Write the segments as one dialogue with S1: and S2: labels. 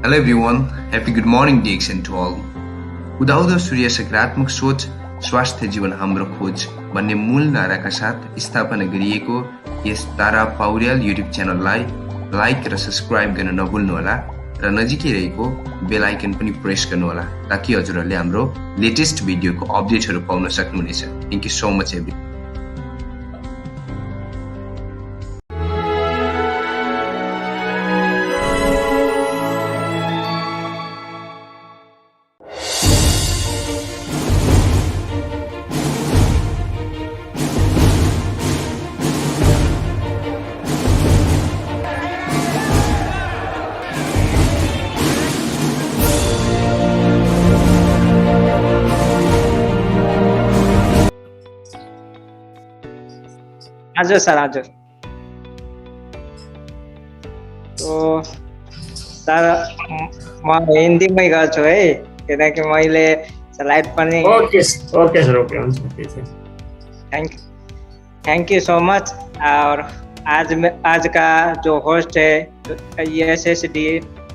S1: Hello everyone, happy good morning DXN to all. उदाउँदो सूर्य सकारात्मक सोच स्वास्थ्य जीवन हाम्रो खोज भन्ने मूल नाराका साथ स्थापना गरिएको यस तारा पौड्याल युट्युब च्यानललाई लाइक र सब्स्क्राइब गर्न नभुल्नुहोला र नजिकै रहेको बेल आइकन पनि प्रेस गर्नुहोला ताकि हजुरहरूले हाम्रो लेटेस्ट भिडियोको अपडेटहरू पाउन सक्नुहुनेछ। Thank you so much every.
S2: हजुर सर, हजुर। तो सर म हिन्दीमै गर्छु है, किनकि मैले स्लाइड पनि
S3: ओके सर, ओके हुन्छ।
S2: Thank you so much. और आज का जो होस्ट है SSD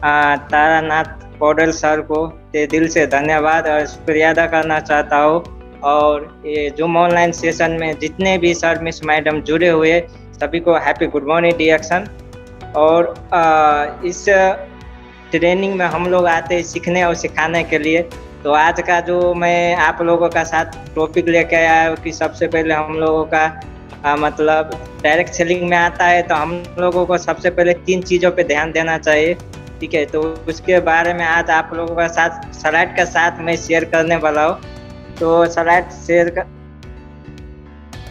S2: तारानाथ पौडेल सर को दिल से धन्यवाद और शुक्रिया अदा करना चाहता हूँ। और ये जूम ऑनलाइन सेशन में जितने भी सर मिस मैडम जुड़े हुए सभी को हैप्पी गुड मॉर्निंग डिएक्शन। और इस ट्रेनिंग में हम लोग आते हैं सीखने और सिखाने के लिए। तो आज का जो मैं आप लोगों का साथ टॉपिक लेके आया हूँ कि सबसे पहले हम लोगों का मतलब डायरेक्ट सेलिंग में आता है तो हम लोगों को सबसे पहले 3 चीज़ों पे ध्यान देना चाहिए, ठीक है। तो उसके बारे में आज आप लोगों का साथ स्लाइड के साथ मैं शेयर करने वाला हूँ। तो स्लाइड शेयर कर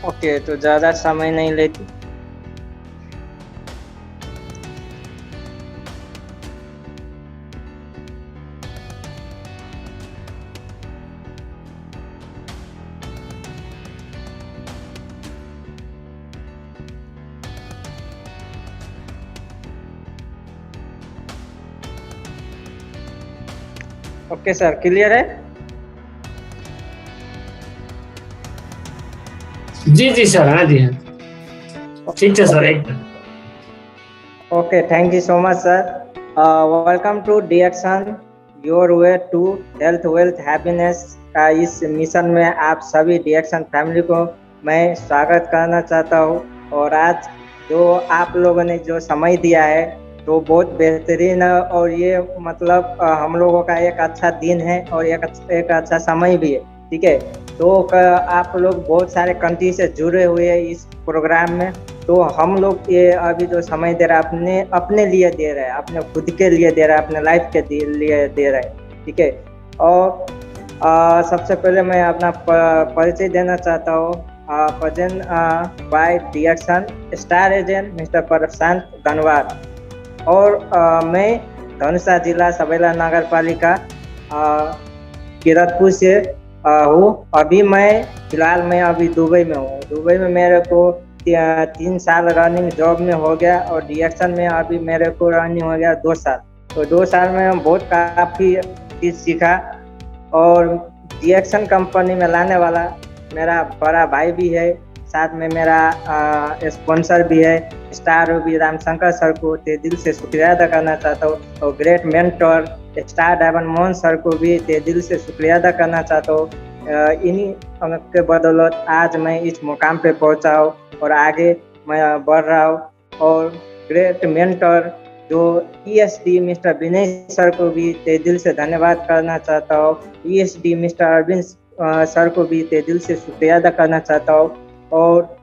S2: ओके, तो ज़्यादा समय नहीं लेती। ओके सर, क्लियर है?
S3: जी सर, हाँ जी हाँ, ठीक है सर, एकदम
S2: okay. Thank you so much sir. Welcome to DXN your way to health wealth happiness का इस मिशन में आप सभी डिएक्शन फैमिली को मैं स्वागत करना चाहता हूँ। और आज जो आप लोगों ने जो समय दिया है तो बहुत बेहतरीन है। और ये मतलब हम लोगों का एक अच्छा दिन है और एक अच्छा समय भी है, ठीक है। तो आप लोग बहुत सारे कंट्री से जुड़े हुए हैं इस प्रोग्राम में। तो हम लोग ये अभी जो समय दे रहा है अपने लिए दे रहे हैं, अपने खुद के लिए दे रहे हैं, अपने लाइफ के लिए दे रहे हैं, ठीक है। और सबसे पहले मैं अपना परिचय देना चाहता हूँ। Present by DXN star agent mister Prashant Ganwar. और मैं धनुषा जिला सबेला नगर पालिका किरतपुर से हूँ। अभी मैं फिलहाल अभी दुबई में हूँ। दुबई में मेरे को 3 साल रनिंग जॉब में हो गया और डिएक्शन में अभी मेरे को रनिंग हो गया 2 साल। तो 2 साल में बहुत काफ़ी चीज़ सीखा। और डिएक्शन कंपनी में लाने वाला मेरा बड़ा भाई भी है, साथ में मेरा स्पॉन्सर भी है स्टार भी रामशंकर सर को दिल से शुक्रिया अदा करना चाहता हूँ। और great mentor star diamond Mohan sir को भी दिल से शुक्रिया अदा करना चाहता हूँ। इन्हीं के बदौलत आज मैं इस मुकाम पे पहुँचा हूँ और आगे मैं बढ़ रहा हूँ। और ग्रेट मेंटर जो ESD मिस्टर विनय सर को भी दिल से धन्यवाद करना चाहता हूँ। ESD मिस्टर अरविंद सर को भी दिल से शुक्रिया अदा करना चाहता हूँ। और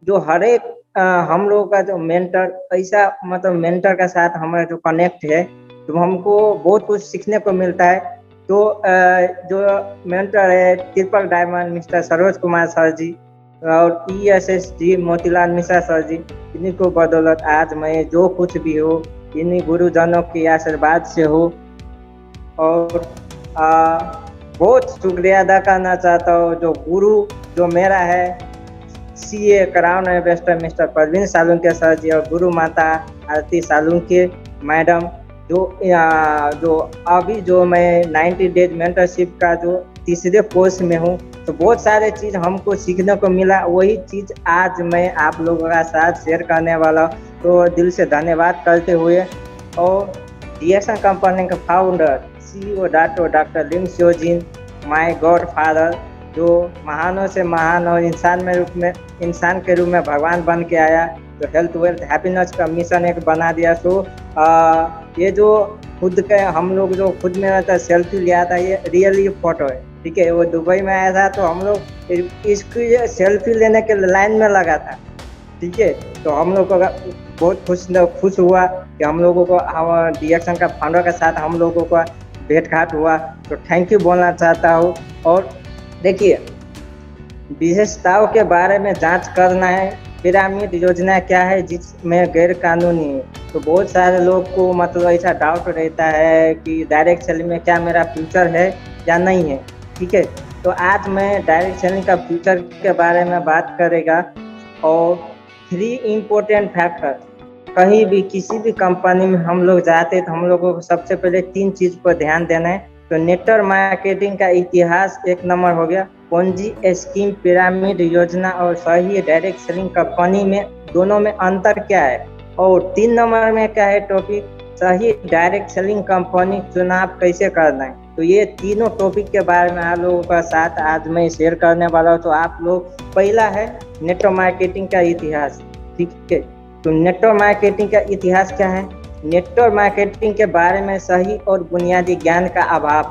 S2: जो हर एक हम लोगों का जो मेंटर ऐसा मतलब मेंटर का साथ हमारा जो कनेक्ट है तो हमको बहुत कुछ सीखने को मिलता है। तो जो मेंटर है triple diamond mister Saroj Kumar sir ji और ESSG मोतीलाल मिश्रा सर जी, इन्हीं को बदौलत आज मैं जो कुछ भी हूँ इन्हीं गुरुजनों के आशीर्वाद से हूँ। और बहुत शुक्रिया अदा करना चाहता हूँ जो गुरु जो मेरा है CA crown investor mister Parveen Salunke sir ji और गुरु माता आरती सालुंके मैडम जो अभी जो मैं 90 डेज मेंटरशिप का जो तीसरे कोर्स में हूँ। तो बहुत सारे चीज़ हमको सीखने को मिला, वही चीज़ आज मैं आप लोगों का साथ शेयर करने वाला हूँ। तो दिल से धन्यवाद करते हुए और डीएक्सन कंपनी का founder CEO doctor Lim Siow Jin, my godfather, जो महानों से महान और इंसान के रूप में भगवान बन के आया, तो हेल्थ वेल्थ हैप्पीनेस का मिशन एक बना दिया। सो ये जो खुद के हम लोग जो खुद में रहता सेल्फी लिया था, ये रियली फोटो है, ठीक है। वो दुबई में आया था तो हम लोग इसकी सेल्फी लेने के लाइन में लगा था, ठीक है। तो हम लोग को बहुत खुश हुआ कि हम लोगों को डीएक्सन का फाउंडर के साथ हम लोगों का भेंट घाट हुआ, तो थैंक यू बोलना चाहता हूँ। और देखिए, विशेषताओं के बारे में जांच करना है। पिरामिड योजना क्या है जिसमें गैर कानूनी है, तो बहुत सारे लोग को मतलब ऐसा डाउट रहता है कि डायरेक्ट सेलिंग में क्या मेरा फ्यूचर है या नहीं है, ठीक है। तो आज मैं डायरेक्ट सेलिंग का फ्यूचर के बारे में बात करेगा। और 3 इम्पोर्टेंट फैक्टर, कहीं भी किसी भी कंपनी में हम लोग जाते हैं तो हम लोगों को सबसे पहले 3 चीज पर ध्यान देना है। तो नेटवर्क मार्केटिंग का इतिहास 1 नंबर हो गया, पोंजी स्कीम, पिरामिड योजना और सही डायरेक्ट सेलिंग कंपनी में दोनों में अंतर क्या है। और 3 नंबर में क्या है टॉपिक, सही डायरेक्ट सेलिंग कंपनी चुनाव कैसे करना है। तो ये तीनों टॉपिक के बारे में आप लोगों का साथ आज मैं शेयर करने वाला हूँ। तो आप लोग, पहला है नेटवर्क मार्केटिंग का इतिहास, ठीक है। तो नेटवर्क मार्केटिंग का इतिहास क्या है? नेटवर्क मार्केटिंग के बारे में सही और बुनियादी ज्ञान का अभाव।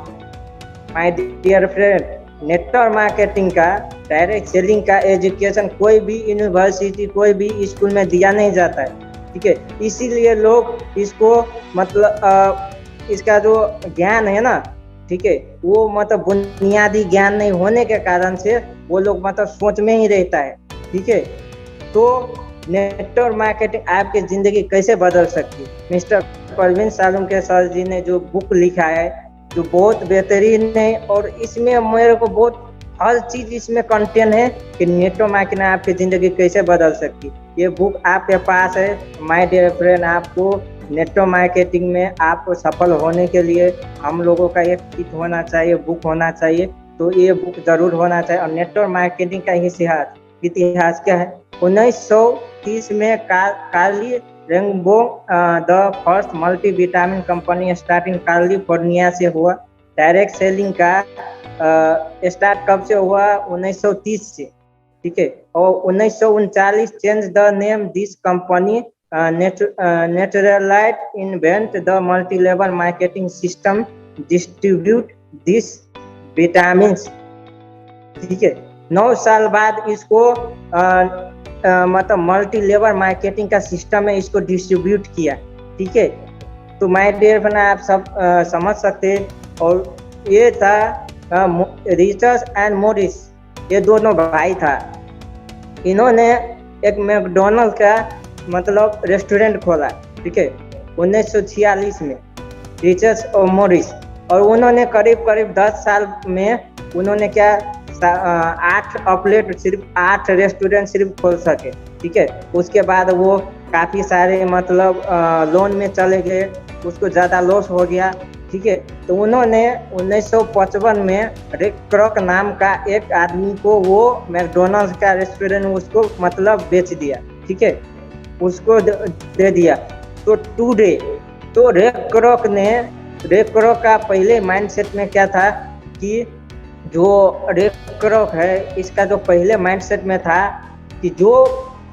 S2: My dear friend, network marketing का, डायरेक्ट सेलिंग का एजुकेशन कोई भी यूनिवर्सिटी, कोई भी स्कूल में दिया नहीं जाता है, ठीक है। इसीलिए लोग इसको मतलब इसका जो ज्ञान है ना, ठीक है, वो मतलब बुनियादी ज्ञान नहीं होने के कारण से वो लोग मतलब सोच में ही रहता है, ठीक है। तो नेटवर्क मार्केटिंग आपकी जिंदगी कैसे बदल सकती है? मिस्टर परवीन सालुम के सर जी ने जो बुक लिखा है, जो बहुत बेहतरीन है, और इसमें मेरे को बहुत हर चीज इसमें कंटेंट है कि नेटवर्क मार्केटिंग आपकी जिंदगी कैसे बदल सकती है। ये बुक आपके पास है माय डियर फ्रेंड। आपको नेटवर्क मार्केटिंग में आपको सफल होने के लिए हम लोगों का एक किट होना चाहिए, बुक होना चाहिए। तो ये बुक जरूर होना चाहिए। और नेटवर्क मार्केटिंग का इतिहास क्या है? 1930 में कार्ली रेंगबो the first multivitamin company starting California से हुआ। डायरेक्ट सेलिंग का स्टार्ट कब से हुआ? 1930 से, ठीक है। और 1939 change the name this company Nutrilite invent the multi level marketing system distribute this vitamin, ठीक है। 9 साल बाद इसको मतलब मल्टी लेवल मार्केटिंग का सिस्टम है, इसको डिस्ट्रीब्यूट किया, ठीक है। तो माय डियर फ्रेंड, आप सब समझ सकते हैं। और ये था रिचर्ड एंड मॉरिस, ये दोनों भाई था। इन्होंने एक मैकडोनल्ड का मतलब रेस्टोरेंट खोला, ठीक है, 1946 में, रिचर्ड और मॉरिस। और उन्होंने करीब 10 साल में उन्होंने क्या 8 आउटलेट, सिर्फ 8 रेस्टोरेंट सिर्फ खोल सके, ठीक है। उसके बाद वो काफ़ी सारे मतलब लोन में चले गए, उसको ज़्यादा लॉस हो गया, ठीक है। तो उन्होंने 1955 में रिक क्रॉक नाम का एक आदमी को वो मैकडोनल्ड्स का रेस्टोरेंट उसको मतलब बेच दिया, ठीक है, उसको दे दिया। तो टुडे तो रिक क्रॉक का पहले माइंडसेट में क्या था कि जो रिक क्रॉक है, इसका जो पहले माइंडसेट में था कि जो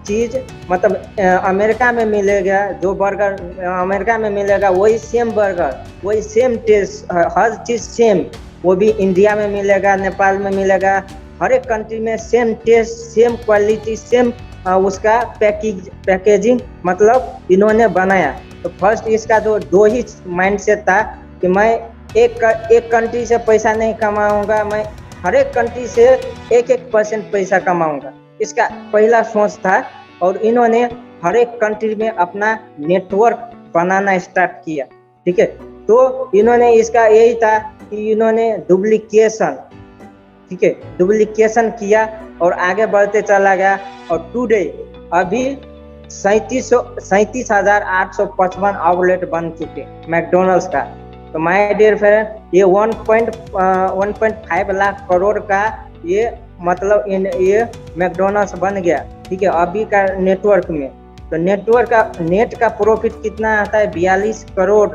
S2: चीज़ मतलब अमेरिका में मिलेगा, जो बर्गर अमेरिका में मिलेगा वही सेम बर्गर, वही सेम टेस्ट, हर चीज़ सेम, वो भी इंडिया में मिलेगा, नेपाल में मिलेगा, हर एक कंट्री में same taste, same quality, same उसका पैकेजिंग मतलब इन्होंने बनाया। तो फर्स्ट इसका जो 2 ही माइंडसेट था कि मैं एक कंट्री से पैसा नहीं कमाऊंगा, मैं हर एक कंट्री से 1% पैसा कमाऊंगा, इसका पहला सोच था। और इन्होंने हर एक कंट्री में अपना नेटवर्क बनाना स्टार्ट किया, ठीक है। तो इन्होंने इसका यही था कि इन्होंने डुप्लीकेशन, ठीक है, डुप्लीकेशन किया और आगे बढ़ते चला गया। और टुडे अभी 37,855 आउटलेट बन चुके मैकडोनल्ड्स का। तो माय डियर फ्रेंड, ये 1.5 लाख करोड़ का ये मतलब ये मैकडोनल्ड्स बन गया, ठीक है, अभी का नेटवर्क में। तो नेट का प्रॉफिट कितना आता है? 42 करोड़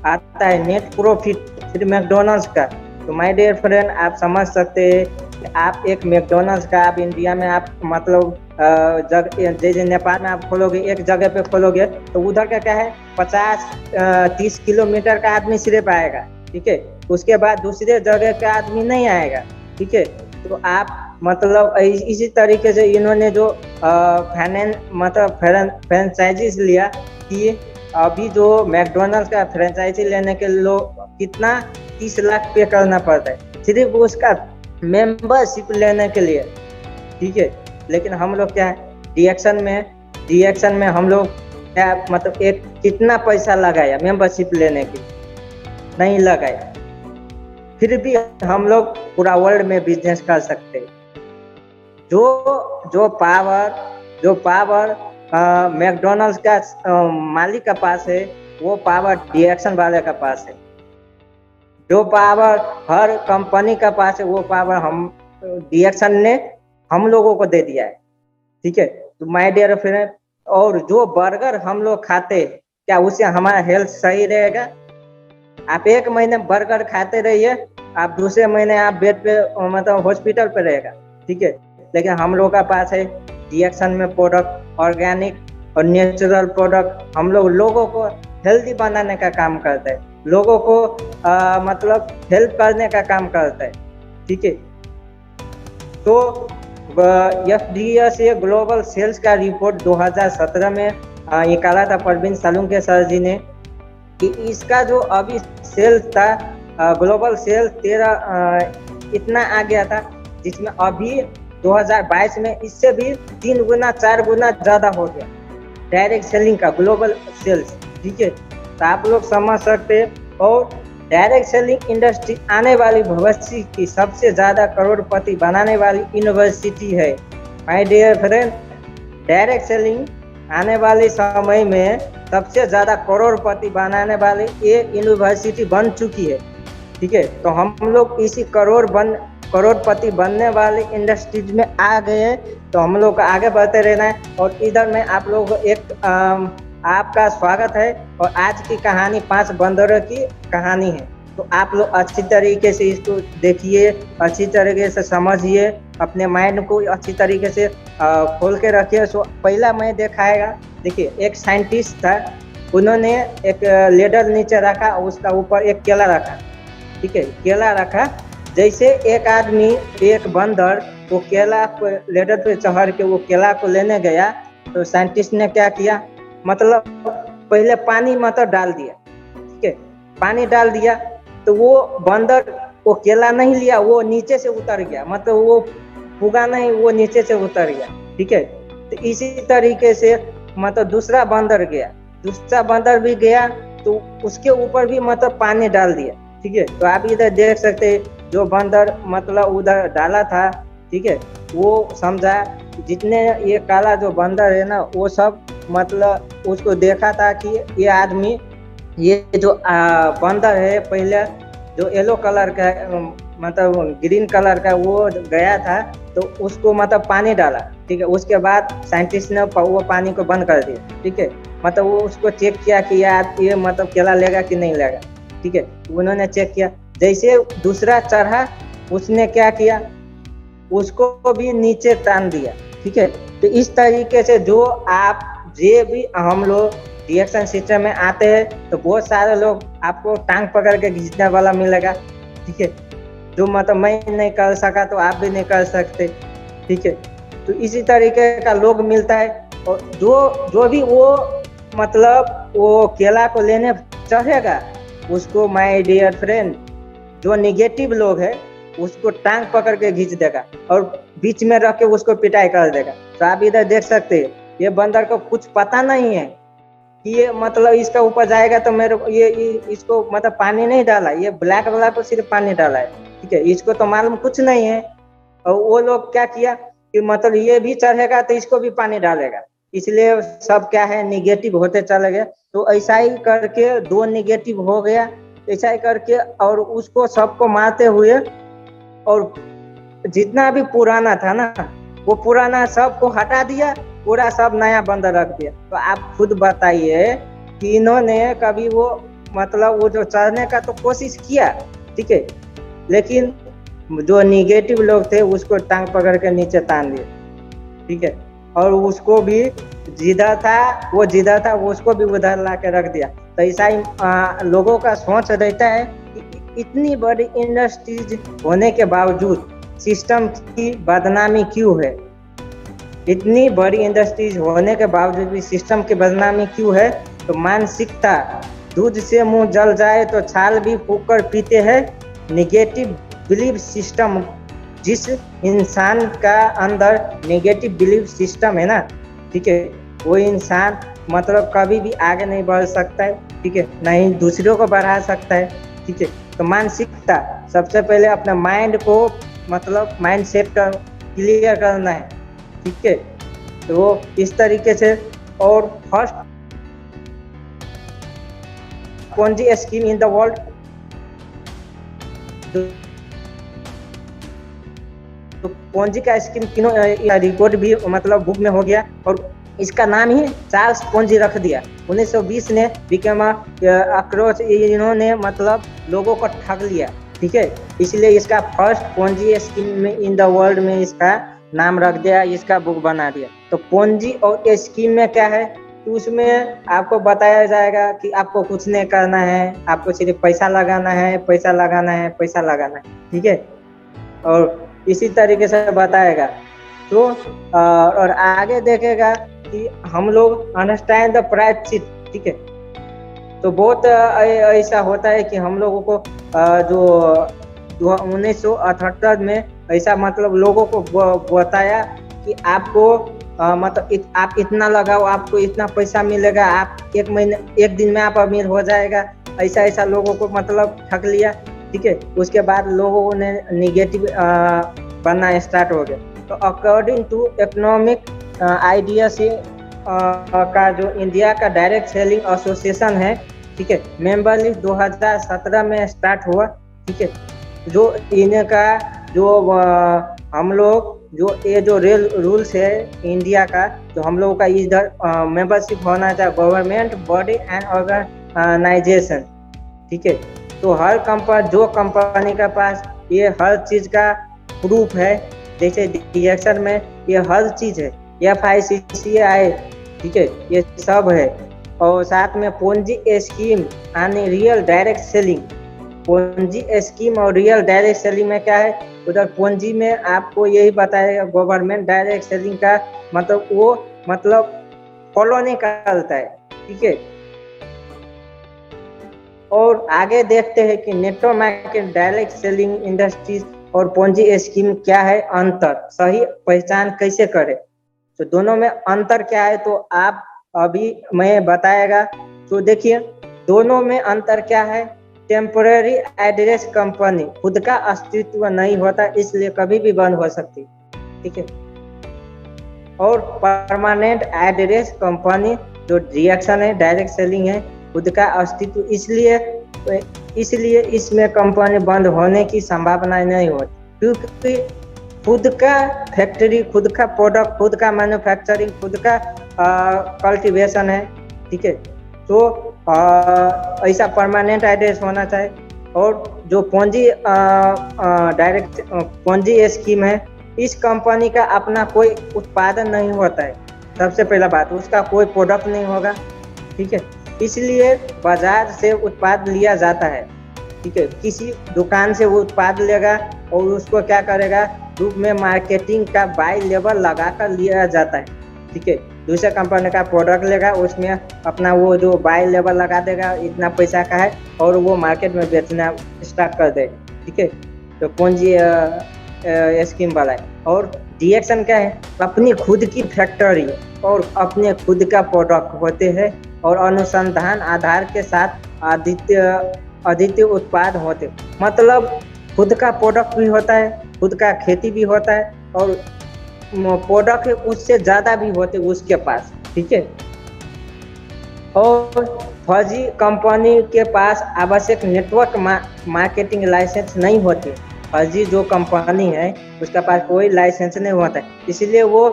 S2: आता है नेट प्रॉफिट सिर्फ मैकडोनल्ड्स का। तो माय डियर फ्रेंड, आप समझ सकते हैं कि आप एक मैकडोनल्ड्स का आप इंडिया में आप मतलब जैसे नेपाल में आप खोलोगे, एक जगह पे खोलोगे तो उधर का क्या है 50-30 किलोमीटर का आदमी सिर्फ आएगा, ठीक है। उसके बाद दूसरे जगह का आदमी नहीं आएगा, ठीक है। तो आप मतलब इसी तरीके से इन्होंने जो फ्रेंचाइजीज लिया कि अभी जो मैकडोनल्ड्स का फ्रेंचाइजी लेने के लोग कितना 30 लाख पे करना पड़ता है सिर्फ उसका मेंबरशिप लेने के लिए, ठीक है। लेकिन हम लोग क्या है डीएक्शन में हम लोग क्या मतलब एक कितना पैसा लगाया मेंबरशिप लेने के? नहीं लगाया, फिर भी हम लोग पूरा वर्ल्ड में बिजनेस कर सकते हैं। जो पावर मैकडोनल्ड्स का मालिक का पास है, वो पावर डीएक्शन वाले का पास है। जो पावर हर कंपनी का पास है, वो पावर हम डीएक्शन ने हम लोगों को दे दिया है, ठीक है। तो माय डियर फ्रेंड, और जो बर्गर हम लोग खाते हैं, क्या उससे हमारा हेल्थ सही रहेगा? आप एक महीने बर्गर खाते रहिए, आप दूसरे महीने आप बेड पे मतलब हॉस्पिटल पे रहेगा, ठीक है। लेकिन हम लोग का पास है डीएक्शन में प्रोडक्ट ऑर्गेनिक और नेचुरल प्रोडक्ट, हम लोगों को हेल्दी बनाने का काम करता है, लोगों को मतलब हेल्प करने का काम करता है, ठीक है। तो एफडीएस ग्लोबल सेल्स का रिपोर्ट 2017 में निकाला था परवीन सालुंके सर जी ने, कि इसका जो अभी सेल्स था ग्लोबल सेल्स 13 इतना आ गया था, जिसमें अभी 2022 में इससे भी 3 गुना 4 गुना ज़्यादा हो गया डायरेक्ट सेलिंग का ग्लोबल सेल्स, ठीक है। तो आप लोग समझ सकते हैं। और डायरेक्ट सेलिंग इंडस्ट्री आने वाली भविष्य की सबसे ज़्यादा करोड़पति बनाने वाली यूनिवर्सिटी है। My dear friend, direct selling आने वाले समय में सबसे ज़्यादा करोड़पति बनाने वाली ये यूनिवर्सिटी बन चुकी है, ठीक है। तो हम लोग इसी करोड़पति बनने वाली इंडस्ट्रीज में आ गए हैं, तो हम लोग आगे बढ़ते रहना है। और इधर में आप लोग एक आपका स्वागत है। और आज की कहानी 5 बंदरों की कहानी है, तो आप लोग अच्छी तरीके से इसको देखिए, अच्छी तरीके से समझिए, अपने माइंड को अच्छी तरीके से खोल के रखिए। सो पहला मैं दिखाएगा, देखिए एक साइंटिस्ट था, उन्होंने एक लेडर नीचे रखा, उसका ऊपर एक केला रखा, ठीक है, केला रखा। जैसे एक आदमी एक बंदर वो केला लेडर पे चढ़ के वो केला को लेने गया, तो साइंटिस्ट ने क्या किया, मतलब पहले पानी मतलब डाल दिया, ठीक है, पानी डाल दिया। तो वो बंदर वो केला नहीं लिया, वो नीचे से उतर गया, मतलब वो फूगा नहीं, वो नीचे से उतर गया, ठीक है। तो इसी तरीके से मतलब दूसरा बंदर भी गया, तो उसके ऊपर भी मतलब पानी डाल दिया, ठीक है। तो आप इधर देख सकते हैं, जो बंदर मतलब उधर डाला था, ठीक है, वो समझा जितने ये काला जो बंदर है ना, वो सब मतलब उसको देखा था कि ये आदमी, ये जो बंदर है पहले जो येलो कलर का मतलब ग्रीन कलर का वो गया था, तो उसको मतलब पानी डाला, ठीक है। उसके बाद साइंटिस्ट ने वो पानी को बंद कर दिया, ठीक है। मतलब वो उसको चेक किया कि यार ये मतलब केला लेगा कि नहीं लेगा, ठीक है। उन्होंने चेक किया, जैसे दूसरा चढ़ा, उसने क्या किया, उसको भी नीचे तान दिया, ठीक है। तो इस तरीके से जो आप जे भी हम लोग डीएक्शन सिस्टम में आते हैं, तो बहुत सारे लोग आपको टांग पकड़ के खींचने वाला मिलेगा, ठीक है। जो मतलब मैं नहीं कर सका तो आप भी नहीं कर सकते, ठीक है। तो इसी तरीके का लोग मिलता है। और जो भी वो मतलब वो केला को लेने चढ़ेगा, उसको माय डियर फ्रेंड जो निगेटिव लोग है उसको टांग पकड़ के खींच देगा और बीच में रख के उसको पिटाई कर देगा। तो आप इधर देख सकते हैं, ये बंदर को कुछ पता नहीं है कि ये मतलब इसका ऊपर जाएगा, तो मेरे ये इसको मतलब पानी नहीं डाला, ये ब्लैक वाला को सिर्फ पानी डाला है, ठीक है। इसको तो मालूम कुछ नहीं है। और वो लोग क्या किया कि मतलब ये भी चढ़ेगा तो इसको भी पानी डालेगा, इसलिए सब क्या है निगेटिव होते चले गए। तो ऐसा ही करके 2 निगेटिव हो गया, ऐसा ही करके, और उसको सबको मारते हुए, और जितना भी पुराना था ना, वो पुराना सबको हटा दिया, पूरा सब नया बंद रख दिया। तो आप खुद बताइए कि इन्होंने कभी वो मतलब वो जो चढ़ने का तो कोशिश किया, ठीक है, लेकिन जो निगेटिव लोग थे उसको टांग पकड़ के नीचे तान दिए, ठीक है, और उसको भी जिधर था वो उसको भी उधर ला के रख दिया। तो ऐसा ही लोगों का सोच रहता है कि इतनी बड़ी इंडस्ट्रीज होने के बावजूद सिस्टम की बदनामी क्यों है, इतनी बड़ी इंडस्ट्रीज होने के बावजूद भी सिस्टम की बदनामी क्यों है? तो मानसिकता, दूध से मुंह जल जाए तो छाल भी फूंक कर पीते हैं। निगेटिव बिलीफ सिस्टम, जिस इंसान का अंदर नेगेटिव बिलीफ सिस्टम है ना, ठीक है, वो इंसान मतलब कभी भी आगे नहीं बढ़ सकता है, ठीक है, नहीं दूसरों को बढ़ा सकता है, ठीक है। तो मानसिकता, सबसे पहले अपने माइंड को मतलब माइंड सेट कर क्लियर करना है, ठीक है। तो इस तरीके से, और first Ponzi scheme in the world, तो पोंजी का स्कीम तीनों रिकॉर्ड भी मतलब बुक में हो गया, और इसका नाम ही चार्ल्स पोंजी रख दिया। 1920 ने बिकम अक्रोच, इन्होंने मतलब लोगों को ठग लिया, ठीक है, इसलिए इसका फर्स्ट पोंजी स्कीम में इन द वर्ल्ड में इसका नाम रख दिया, इसका बुक बना दिया। तो पोंजी और स्कीम में क्या है, तो उसमें आपको बताया जाएगा कि आपको कुछ नहीं करना है, आपको सिर्फ पैसा लगाना है, पैसा लगाना है, पैसा लगाना है, ठीक है, और इसी तरीके से बताएगा। तो और आगे देखेगा कि हम लोग अंडरस्टैंड द प्राइस, ठीक है। तो बहुत ऐसा होता है कि हम लोगों को जो 1978 में ऐसा मतलब लोगों को बताया कि आपको मतलब आप इतना लगाओ, आपको इतना पैसा मिलेगा, आप एक दिन में आप अमीर हो जाएगा, ऐसा लोगों को मतलब ठग लिया, ठीक है। उसके बाद लोगों ने निगेटिव बनना स्टार्ट हो गया। तो अकॉर्डिंग टू इकोनॉमिक आइडिया से का जो इंडिया का डायरेक्ट सेलिंग एसोसिएशन है, ठीक है, मेंबर लिस्ट 2017 में स्टार्ट हुआ, ठीक है। जो इनका जो हम लोग जो रूल्स है इंडिया का, जो हम लोगों का इधर मेंबरशिप होना चाहिए गवर्नमेंट बॉडी एंड ऑर्गेनाइजेशन, ठीक है। तो हर कंपनी के पास ये हर चीज का प्रूफ है, जैसे डिरेक्शन में ये हर चीज है, FICCI, ठीक है, ये सब है। और साथ में पोंजी स्कीम यानी real direct selling, Ponzi scheme और रियल डायरेक्ट सेलिंग में क्या है, उधर पोंजी में आपको यही बताएगा गवर्नमेंट डायरेक्ट सेलिंग का मतलब वो मतलब फॉलो नहीं करता है, ठीक है। और आगे देखते हैं कि network market, direct selling industries और पोंजी स्कीम क्या है अंतर, सही पहचान कैसे करें। तो दोनों में अंतर क्या है तो आप अभी मैं बताएगा। तो देखिए दोनों में अंतर क्या है। टेम्पररी एड्रेस कंपनी, खुद का अस्तित्व नहीं होता इसलिए कभी भी बंद हो सकती, ठीक है। और परमानेंट एड्रेस कंपनी जो रिएक्शन है, डायरेक्ट सेलिंग है, खुद का अस्तित्व, इसलिए इसमें कंपनी बंद होने की संभावना नहीं होती, क्योंकि खुद का फैक्ट्री, खुद का प्रोडक्ट, खुद का मैन्युफैक्चरिंग, खुद का कल्टीवेशन है, ठीक है। तो ऐसा परमानेंट एड्रेस होना चाहिए। और जो पोंजी स्कीम है, इस कंपनी का अपना कोई उत्पादन नहीं होता है, सबसे पहला बात, उसका कोई प्रोडक्ट नहीं होगा, ठीक है, इसलिए बाजार से उत्पाद लिया जाता है, ठीक है। किसी दुकान से वो उत्पाद लेगा और उसको क्या करेगा, रूप में मार्केटिंग का बाई लेवल लगा कर लिया जाता है, ठीक है। दूसरे कंपनी का प्रोडक्ट लेगा, उसमें अपना वो जो बाई लेवल लगा देगा, इतना पैसा का है, और वो मार्केट में बेचना स्टार्ट कर देगा, ठीक है। तो पोंजी स्कीम वाला है। और डिएक्शन क्या है, अपनी खुद की फैक्ट्री और अपने खुद का प्रोडक्ट होते हैं और अनुसंधान आधार के साथ अद्वितीय उत्पाद होते, मतलब खुद का प्रोडक्ट भी होता है, खुद का खेती भी होता है, और प्रोडक्ट उससे ज्यादा भी होते उसके पास, ठीक है। और फर्जी कंपनी के पास आवश्यक नेटवर्क मार्केटिंग लाइसेंस नहीं होती। फर्जी जो कंपनी है उसका पास कोई लाइसेंस नहीं होता है, इसलिए वो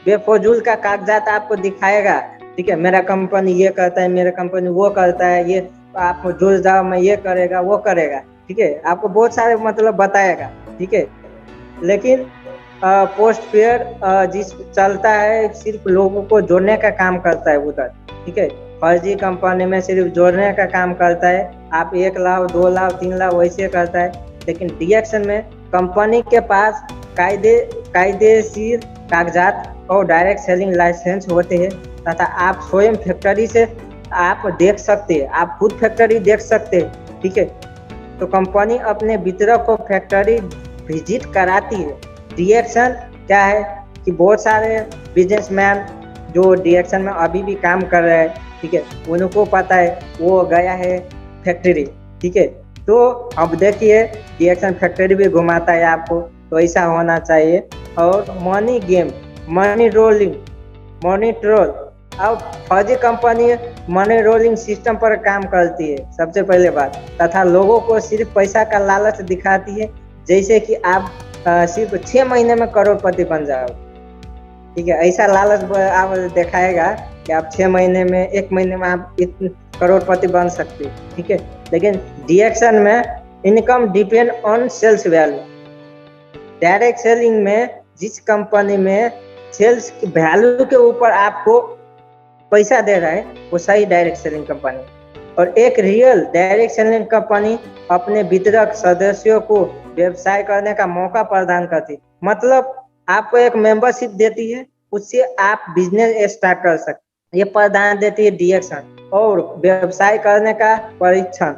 S2: बेफजूल का कागजात आपको दिखाएगा, ठीक है, मेरा कंपनी ये करता है, मेरा कंपनी वो करता है, ये आप जुड़ जाओ, मैं ये करेगा वो करेगा, ठीक है, आपको बहुत सारे मतलब बताएगा, ठीक है। लेकिन पोस्टपेड जिस चलता है सिर्फ लोगों को जोड़ने का काम करता है उधर, ठीक है। फर्जी कंपनी में सिर्फ जोड़ने का काम करता है, आप 1 लाख 2 लाख 3 लाख वैसे करता है। लेकिन डीएक्शन में कंपनी के पास कायदेशीर कागजात और डायरेक्ट सेलिंग लाइसेंस होते हैं तथा आप स्वयं फैक्ट्री से आप देख सकते हैं, आप खुद फैक्ट्री देख सकते हैं, ठीक है। तो कंपनी अपने वितरक को फैक्ट्री विजिट कराती है। डीएक्शन क्या है कि बहुत सारे बिजनेसमैन जो डीएक्शन में अभी भी काम कर रहे हैं, ठीक है, उनको पता है, वो गया है फैक्ट्री, ठीक है। तो अब देखिए डीएक्शन फैक्ट्री भी घुमाता है आपको, तो ऐसा होना चाहिए। और money game, money rolling, money troll, अब फर्जी कंपनी मनी रोलिंग सिस्टम पर काम करती है सबसे पहले बात, तथा लोगों को सिर्फ पैसा का लालच दिखाती है, जैसे कि आप सिर्फ 6 महीने में करोड़पति बन जाओ, ठीक है। ऐसा लालच आप दिखाएगा कि आप 6 महीने में 1 महीने में आप इतने करोड़पति बन सकते, ठीक है। लेकिन डीएक्शन में income depend on sales value. Direct selling में जिस कंपनी में सेल्स की वैल्यू के ऊपर आपको पैसा दे रहा है वो सही डायरेक्ट सेलिंग कंपनी। और एक रियल डायरेक्ट सेलिंग कंपनी अपने वितरक सदस्यों को व्यवसाय करने का मौका प्रदान करती, मतलब आपको एक मेंबरशिप देती है, उससे आप बिजनेस स्टार्ट कर सकते, ये प्रदान देती है डीएक्शन। और व्यवसाय करने का परीक्षण,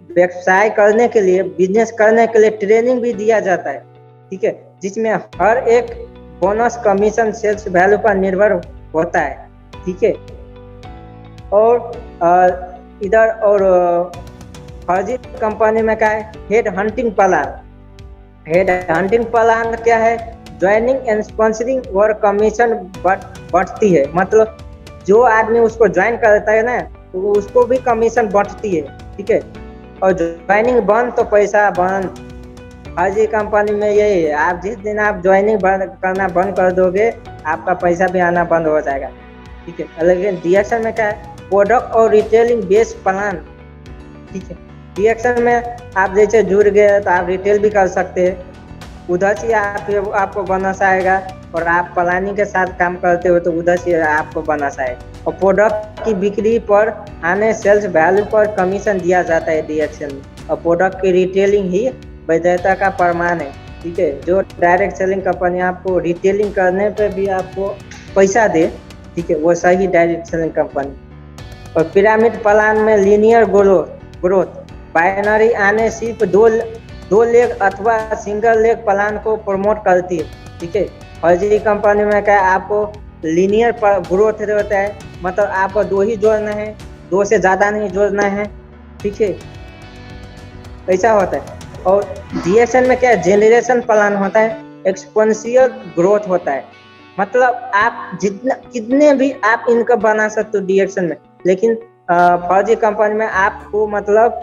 S2: व्यवसाय करने के लिए, बिजनेस करने के लिए ट्रेनिंग भी दिया जाता है, ठीक है, जिसमें हर एक बोनस कमीशन सेल्स वैल्यू पर निर्भर होता है, ठीक है। और इधर और फर्जी कंपनी में क्या है, head hunting plan. Head hunting plan क्या है, ज्वाइनिंग एंड स्पॉन्सरिंग और कमीशन बढ़ती है, मतलब जो आदमी उसको ज्वाइन करता है ना तो उसको भी कमीशन बढ़ती है, ठीक है। और ज्वाइनिंग बंद तो पैसा बंद। फर्जी कंपनी में यही है, आप जिस दिन आप ज्वाइनिंग करना बंद कर दोगे आपका पैसा भी आना बंद हो जाएगा, ठीक है। लेकिन डीएक्शन में क्या है, प्रोडक्ट और रिटेलिंग बेस्ड प्लान, ठीक है। डीएक्शन में आप जैसे जुड़ गए तो आप रिटेल भी कर सकते हैं, उधर से आपको बोनस आएगा, और आप प्लानिंग के साथ काम करते हो तो उधर से आपको बोनस आएगा। और प्रोडक्ट की बिक्री पर आने सेल्स वैल्यू पर कमीशन दिया जाता है डीएक्शन में। और प्रोडक्ट की रिटेलिंग ही वैधता का प्रमाण है, ठीक है। जो डायरेक्ट सेलिंग कंपनी आपको रिटेलिंग करने पे भी आपको पैसा दे, ठीक है, वो सही डायरेक्ट सेलिंग कंपनी। और पिरामिड प्लान में लीनियर ग्रोथ, बाइनरी आने सिर्फ दो लेग अथवा सिंगल लेग प्लान को प्रमोट करती है, ठीक है। फर्जी कंपनी में क्या आपको लीनियर ग्रोथ होता है, मतलब आपको 2 ही जोड़ना है, 2 से ज़्यादा नहीं जोड़ना है, ठीक है, ऐसा होता है। और डीएक्शन में क्या जेनरेशन प्लान होता है, एक्सपोनेंशियल ग्रोथ होता है, मतलब आप कितने भी आप इनकम बना सकते हो डीएक्शन में। लेकिन फर्जी कंपनी में आपको मतलब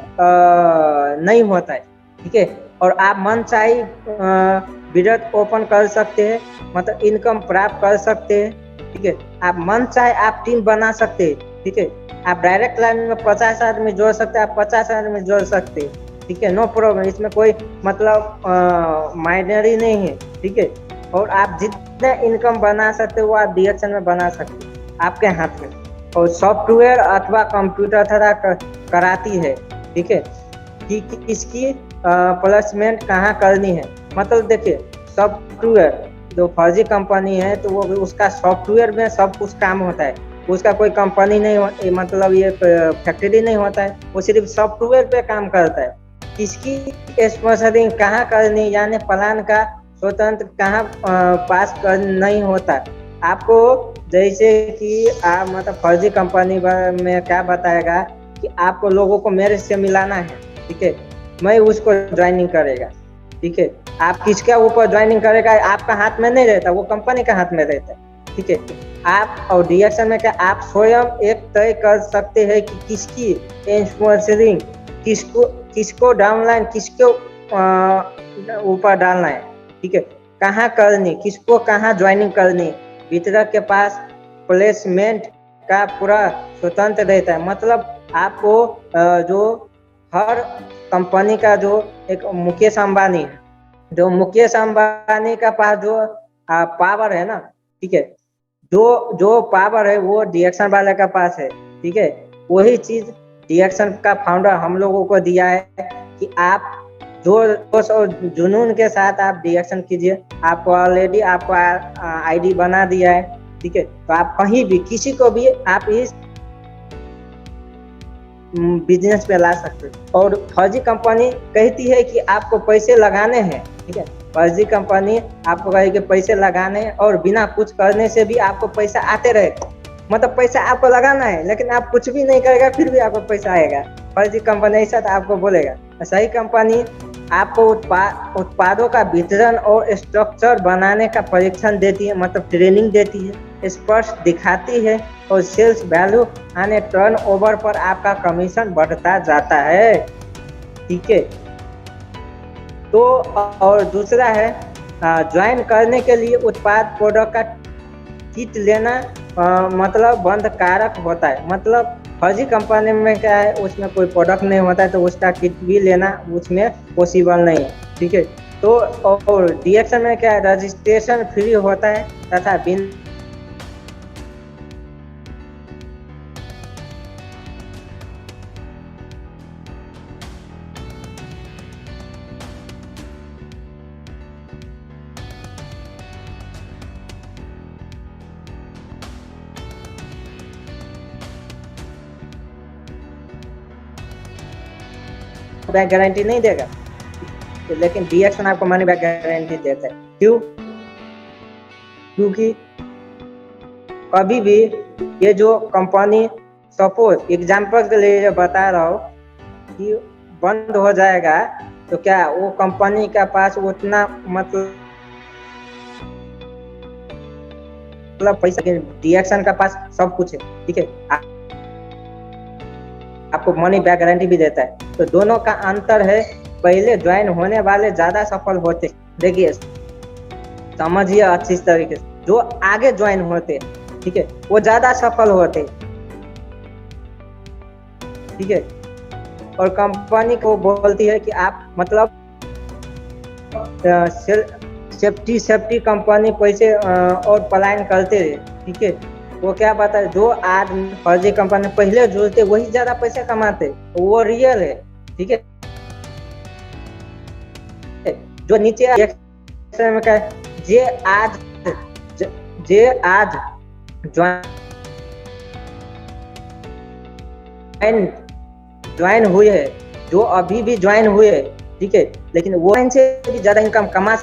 S2: नहीं होता है, ठीक है। और आप मन चाही बिजनेस ओपन कर सकते हैं, मतलब इनकम प्राप्त कर सकते हैं, ठीक है। आप मन चाहे आप टीम बना सकते हैं, ठीक है। आप डायरेक्ट लाइन में 50 आदमी जोड़ सकते हैं, आप 50 आदमी जोड़ सकते हैं, ठीक है, नो प्रॉब्लम, इसमें कोई मतलब माइनरी नहीं है, ठीक है। और आप जितना इनकम बना सकते हो वो आप डीएक्शन में बना सकते हैं, आपके हाथ में। और सॉफ्टवेयर अथवा कंप्यूटर द्वारा कराती है, ठीक है, कि इसकी प्लेसमेंट कहाँ करनी है। मतलब देखिए सॉफ्टवेयर जो फर्जी कंपनी है तो वो उसका सॉफ्टवेयर में सब कुछ काम होता है, उसका कोई कंपनी नहीं मतलब ये फैक्ट्री नहीं होता है, वो सिर्फ सॉफ्टवेयर पे काम करता है। इसकी स्पॉन्सरिंग कहाँ करनी, यानी प्लान का स्वतंत्र कहाँ पास कर नहीं होता। आपको जैसे कि आप मतलब फर्जी कंपनी में क्या बताएगा कि आपको लोगों को मेरे से मिलाना है, ठीक है, मैं उसको ज्वाइनिंग करेगा, ठीक है। आप किसके ऊपर ज्वाइनिंग करेगा आपका हाथ में नहीं रहता, वो कंपनी का हाथ में रहता है, ठीक है। आप और डीएक्शन में क्या आप स्वयं एक तय कर सकते हैं कि किसकी स्पॉन्सरिंग किसको डाउनलाइन किसको ऊपर डालना है, ठीक है, कहाँ करनी, किसको कहाँ ज्वाइनिंग करनी, वितरक के पास प्लेसमेंट का पूरा स्वतंत्र रहता है। मतलब आपको जो हर कंपनी का जो एक मुकेश अंबानी है, जो मुकेश अंबानी का पास जो पावर है ना, ठीक है, जो पावर है वो डीएक्शन वाले का पास है, ठीक है। वही चीज डीएक्शन का फाउंडर हम लोगों को दिया है कि आप जोश और जुनून के साथ आप डीएक्शन कीजिए। आपको ऑलरेडी आपको आईडी बना दिया है, ठीक है। तो आप कहीं भी किसी को भी आप इस बिजनेस पे ला सकते हो। और फर्जी कंपनी कहती है कि आपको पैसे लगाने हैं, ठीक है। फर्जी कंपनी आपको कहेगी पैसे लगाने हैं और बिना कुछ करने से भी आपको पैसा आते रहेगा। मतलब पैसा आपको लगाना है लेकिन आप कुछ भी नहीं करेगा फिर भी आपको पैसा आएगा। फर्जी कंपनी ऐसा तो आपको बोलेगा। सही कंपनी आपको उत्पादों का वितरण और स्ट्रक्चर बनाने का परीक्षण देती है, मतलब ट्रेनिंग देती है, स्पष्ट दिखाती है और सेल्स वैल्यू यानी टर्नओवर पर आपका कमीशन बढ़ता जाता है, ठीक है। तो और दूसरा है ज्वाइन करने के लिए उत्पाद प्रोडक्ट का किट लेना मतलब बंधकारक होता है। मतलब फर्जी कंपनी में क्या है, उसमें कोई प्रोडक्ट नहीं होता है तो उसका किट भी लेना उसमें पॉसिबल नहीं है, ठीक है। तो और डीएक्शन में क्या है, रजिस्ट्रेशन फ्री होता है तथा बिन बैक गारंटी नहीं देगा, लेकिन डीएक्शन आपको मनी बैक गारंटी देता है। क्यों? क्योंकि कभी भी ये जो कंपनी, सपोज एग्जांपल के लिए बता रहा हूँ कि बंद हो जाएगा तो क्या वो कंपनी के पास उतना मतलब पैसा, डीएक्शन का पास सब कुछ है, ठीक है। आपको मनी बैक गारंटी भी देता है। तो दोनों का अंतर है, पहले ज्वाइन होने वाले ज्यादा सफल होते, देखिए समझिए अच्छी तरीके से, जो आगे ज्वाइन होते, ठीक है, वो ज्यादा सफल होते, ठीक है। और कंपनी को बोलती है कि आप मतलब सेफ्टी कंपनी पैसे और पलायन करते रहे, ठीक है। वो क्या बात है, जो आज फर्जी कंपनी पहले जुड़ते वही ज्यादा पैसे कमाते, वो रियल है, ठीक है। जो नीचे में क्या है, जे आज ज्वाइन हुए है, जो अभी भी ज्वाइन हुए है, ठीक है, लेकिन वो इनसे भी ज्यादा इनकम कमा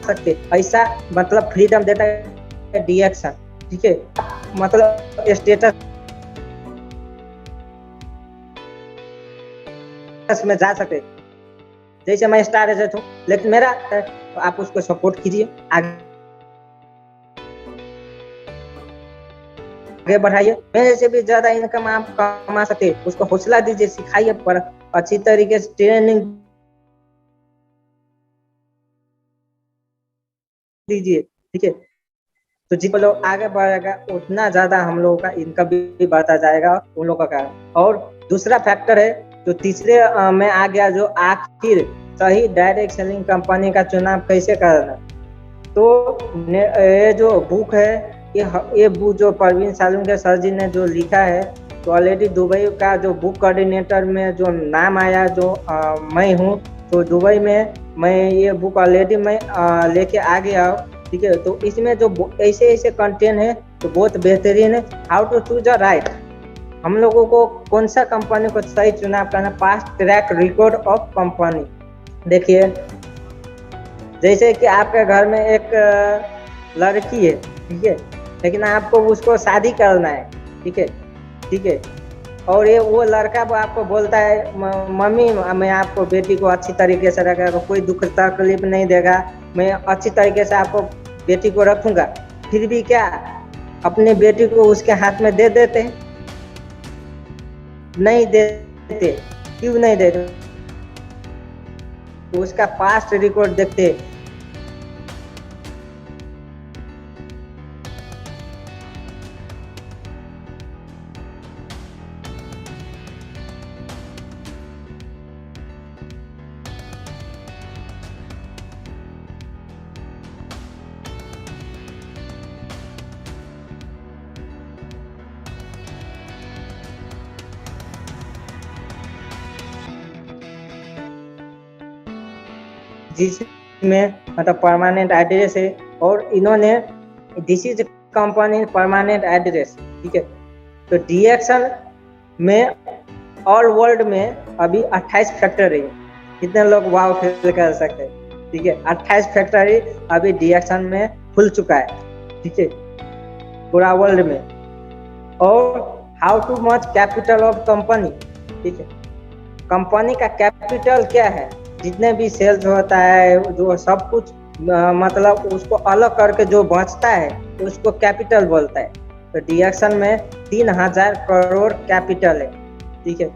S2: सकते, ऐसा मतलब फ्रीडम देता है डीएक्शन, ठीक है। मतलब स्टेटस में जा सकते, जैसे मैं स्टार एजेंट हूँ लेकिन मेरा, तो आप उसको सपोर्ट कीजिए, आगे बढ़ाइए, मेरे से भी ज्यादा इनकम आप कमा सकते, उसको हौसला दीजिए, सिखाइए, पर अच्छी तरीके से ट्रेनिंग दीजिए, ठीक है। तो जितना लोग आगे बढ़ेगा उतना ज्यादा हम लोगों का इनकम भी बढ़ता जाएगा उन लोगों का। और दूसरा फैक्टर है जो तीसरे में आ गया, जो आखिर सही डायरेक्ट सेलिंग कंपनी का चुनाव कैसे करना। तो ये जो बुक है, ये बुक जो परवीन सालुंके सर जी ने जो लिखा है, तो ऑलरेडी दुबई का जो बुक कोऑर्डिनेटर में जो नाम आया, जो मैं हूँ, तो दुबई में मैं ये बुक ऑलरेडी मैं लेके आ गया, ठीक है। तो इसमें जो ऐसे ऐसे कंटेंट है तो बहुत बेहतरीन है। How to choose a right, हम लोगों को कौन सा कंपनी को सही चुनाव करना, past track record of company. देखिए जैसे कि आपके घर में एक लड़की है, ठीक है, लेकिन आपको उसको शादी करना है, ठीक है, ठीक है। और ये वो लड़का वो आपको बोलता है, मम्मी मैं आपको बेटी को अच्छी तरीके से रखेगा, कोई दुख तकलीफ नहीं देगा, मैं अच्छी तरीके से आपको बेटी को रखूंगा, फिर भी क्या अपने बेटी को उसके हाथ में दे देते, नहीं देते। क्यों नहीं देते? तो उसका पास्ट रिकॉर्ड देखते, जिसमें मतलब परमानेंट एड्रेस है, और इन्होंने this is company permanent address, ठीक है। तो डीएक्सन में ऑल वर्ल्ड में अभी 28 फैक्ट्री है। कितने लोग वाव फील कर सकते हैं, ठीक है। 28 फैक्ट्री अभी डीएक्सन में खुल चुका है, ठीक है, पूरा वर्ल्ड में। और how too much capital of company, ठीक है। कंपनी का कैपिटल क्या है, जितने भी सेल्स होता है, जो सब कुछ मतलब उसको अलग करके जो बचता है उसको कैपिटल बोलता है। तो डीएक्सन में 3000 करोड़ कैपिटल है, ठीक है।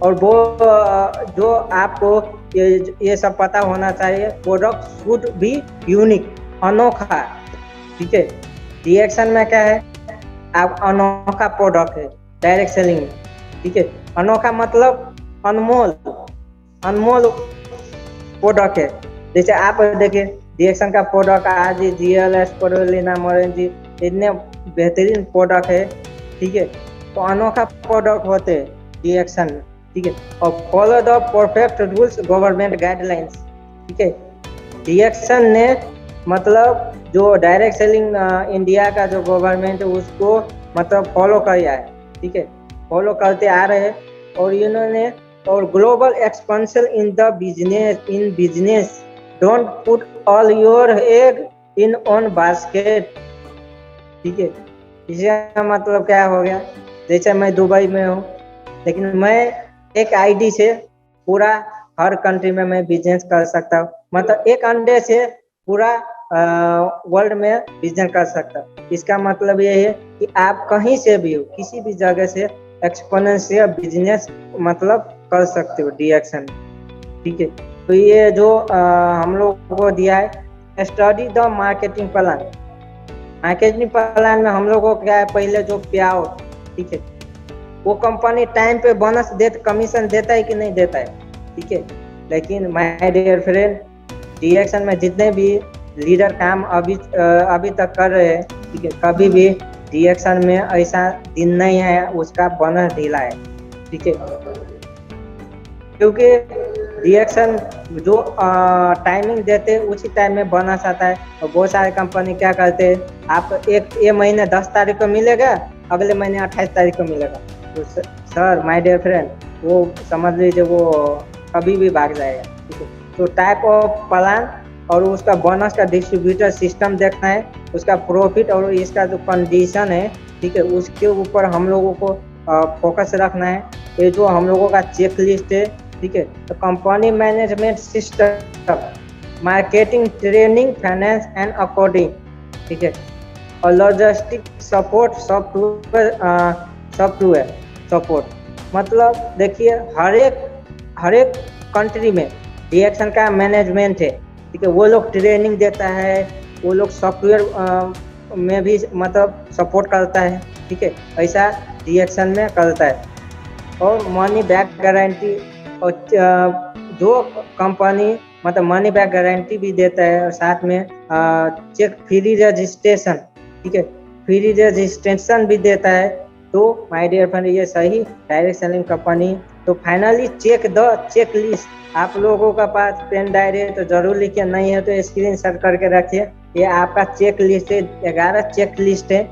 S2: और वो जो आपको ये सब पता होना चाहिए, प्रोडक्ट शुड भी यूनिक, अनोखा, ठीक है। डीएक्सन में क्या है, आप अनोखा प्रोडक्ट है डायरेक्ट सेलिंग में, ठीक है। अनोखा मतलब अनमोल, अनमोल प्रोडक्ट है। जैसे आप देखिए डीएक्सन का प्रोडक्ट आज जीएलएस, स्पिरुलिना मोरिंजी इतने बेहतरीन प्रोडक्ट है, ठीक है। तो अनोखा प्रोडक्ट होते हैं डीएक्सन में, ठीक है। और follow the perfect rules government guidelines, ठीक है। डीएक्सन ने मतलब जो डायरेक्ट सेलिंग इंडिया का जो गवर्नमेंट है उसको मतलब फॉलो किया है, ठीक है, फॉलो करते आ रहे हैं। और इन्होंने और global expansion in the business don't put all your egg in on basket, ठीक है। इसका मतलब क्या हो गया, जैसे मैं दुबई में हूँ, लेकिन मैं एक आईडी से पूरा हर कंट्री में मैं बिजनेस कर सकता हूँ। मतलब एक अंडे से पूरा वर्ल्ड में बिजनेस कर सकता हूँ। इसका मतलब ये है कि आप कहीं से भी हो, किसी भी जगह से एक्सपोनेंशियल बिजनेस मतलब कर सकते हो डीएक्सन, ठीक है। तो ये जो हम लोग को दिया है, study the marketing plan. Marketing plan में हम लोग को क्या है, पहले जो प्याओ, ठीक है, वो कंपनी टाइम पे बोनस कमीशन देता है कि नहीं देता है, ठीक है। लेकिन माय डियर फ्रेंड, डीएक्सन में जितने भी लीडर काम अभी तक कर रहे हैं, ठीक है, कभी भी डीएक्सन में ऐसा दिन नहीं है उसका बोनस ढीला है, ठीक है। क्योंकि डीएक्सन जो टाइमिंग देते हैं उसी टाइम में बोनस आता है। और बहुत सारे कंपनी क्या करते हैं, आप ये महीने 10 तारीख को मिलेगा, अगले महीने 28 तारीख को मिलेगा। तो सर माय डियर फ्रेंड, वो समझ लीजिए वो कभी भी भाग जाएगा, ठीक है। तो टाइप ऑफ प्लान और उसका बोनस का डिस्ट्रीब्यूटर सिस्टम देखना है, उसका प्रॉफिट और इसका जो कंडीशन है, ठीक है, उसके ऊपर हम लोगों को फोकस रखना है। ये जो हम लोगों का चेक लिस्ट है, ठीक है। तो company management system, marketing, training, finance and accounting, ठीक है। और लॉजिस्टिक सपोर्ट सॉफ्टवेयर सपोर्ट। मतलब देखिए हर एक कंट्री में डीएक्सन का मैनेजमेंट है, ठीक है। वो लोग ट्रेनिंग देता है, वो लोग सॉफ्टवेयर में भी मतलब सपोर्ट करता है, ठीक है। ऐसा डीएक्सन में करता है। और मनी बैक गारंटी, और जो कंपनी मतलब मनी बैक गारंटी भी देता है, और साथ में चेक फ्री रजिस्ट्रेशन, ठीक है, फ्री रजिस्ट्रेशन भी देता है। तो माय डियर फ्रेंड, ये सही डायरेक्ट सेलिंग कंपनी। तो finally check the checklist. आप लोगों का पास पेन डायरी है तो जरूर लिखिए, नहीं है तो स्क्रीनशॉट करके रखिए। ये आपका चेक लिस्ट है, 11 चेक लिस्ट है,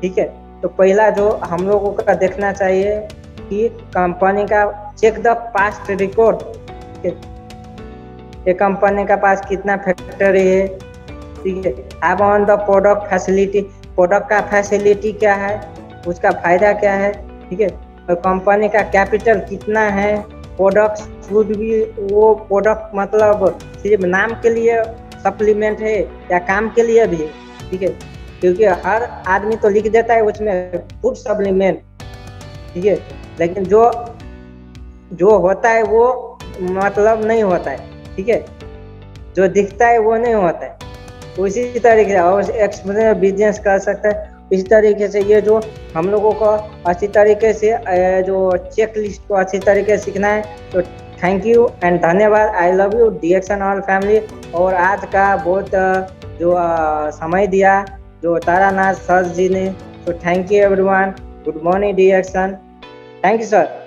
S2: ठीक है। तो पहला जो हम लोगों का देखना चाहिए कि कंपनी का चेक द पास्ट रिकॉर्ड, ठीक है। ये कंपनी का पास कितना फैक्ट्री है, ठीक है। अब on the product facility, product का फैसिलिटी क्या है, उसका फायदा क्या है, ठीक है। और कंपनी का कैपिटल कितना है, प्रोडक्ट शुड भी वो प्रोडक्ट मतलब सिर्फ नाम के लिए सप्लीमेंट है या काम के लिए भी है, ठीक है। क्योंकि हर आदमी तो लिख देता है उसमें फूड सप्लीमेंट, ठीक है, लेकिन जो होता है वो मतलब नहीं होता है, ठीक है। जो दिखता है वो नहीं होता है। उसी तरीके से और एक्सपोनेंशियल बिजनेस कर सकता है। इस तरीके से ये जो हम लोगों को अच्छी तरीके से जो चेक लिस्ट को अच्छी तरीके से सीखना है। तो थैंक यू एंड धन्यवाद। I love you DXN all family. और आज का बहुत जो समय दिया जो तारानाथ सर जी ने, तो thank you everyone. Good morning DXN. Thank you sir.